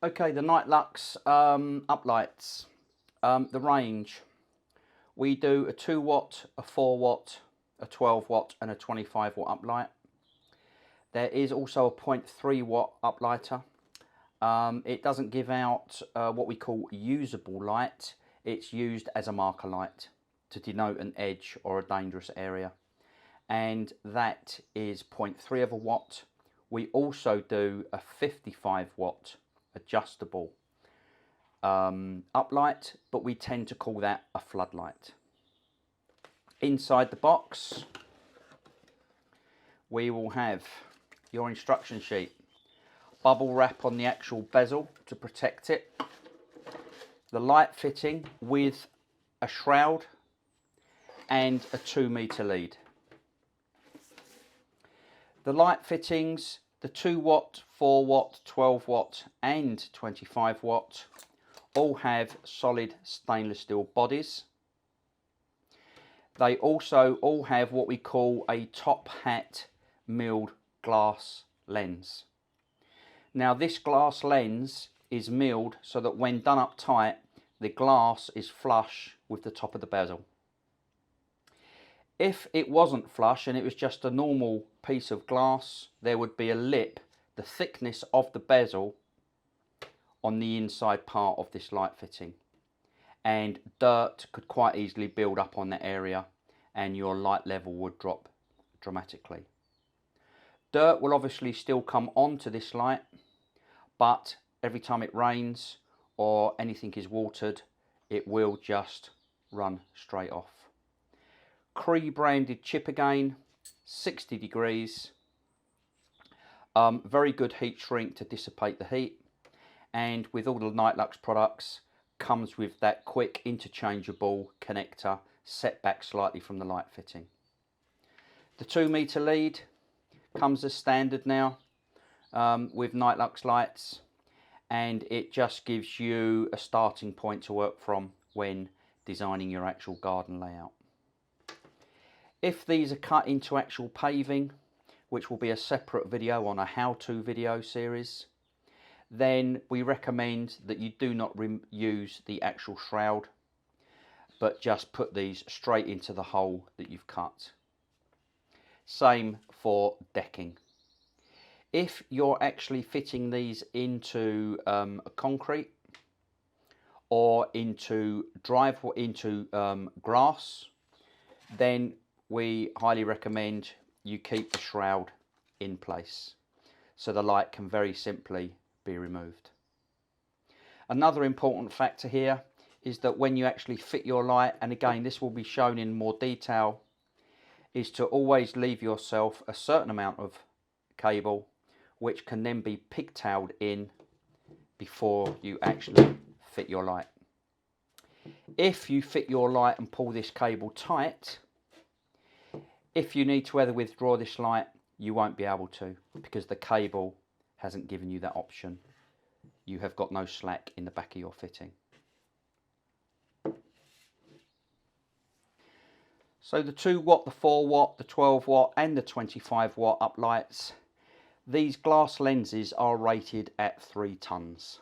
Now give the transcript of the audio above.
Okay, the Nightlux Uplights. The range. We do a 2 watt, a 4 watt, a 12 watt and a 25 watt uplight. There is also a 0.3 watt uplighter. It doesn't give out what we call usable light. It's used as a marker light to denote an edge or a dangerous area. And that is 0.3 of a watt. We also do a 55 watt adjustable uplight, but we tend to call that a floodlight. Inside the box, we will have your instruction sheet, bubble wrap on the actual bezel to protect it, the light fitting with a shroud and a 2-meter lead. The light fittings, the 2 watt, 4 watt, 12 watt and 25 watt all have solid stainless steel bodies. They also all have what we call a top hat milled glass lens. Now this glass lens is milled so that when done up tight, the glass is flush with the top of the bezel. If it wasn't flush and it was just a normal piece of glass, there would be a lip, the thickness of the bezel, on the inside part of this light fitting, and dirt could quite easily build up on that area and your light level would drop dramatically. Dirt will obviously still come onto this light, but every time it rains or anything is watered, it will just run straight off. Cree branded chip again, 60 degrees, very good heat shrink to dissipate the heat, and with all the Nightlux products comes with that quick interchangeable connector set back slightly from the light fitting. The 2-meter lead comes as standard now with Nightlux lights, and it just gives you a starting point to work from when designing your actual garden layout. If these are cut into actual paving, which will be a separate video on a how-to video series, then we recommend that you do not use the actual shroud, but just put these straight into the hole that you've cut. Same for decking. If you're actually fitting these into concrete or into grass, then we highly recommend you keep the shroud in place so the light can very simply be removed. Another important factor here is that when you actually fit your light, and again this will be shown in more detail, is to always leave yourself a certain amount of cable which can then be pigtailed in before you actually fit your light. If you fit your light and pull this cable tight, if you need to ever withdraw this light, you won't be able to, because the cable hasn't given you that option. You have got no slack in the back of your fitting. So the 2 watt, the 4 watt, the 12 watt and the 25 watt uplights, these glass lenses are rated at 3 tons.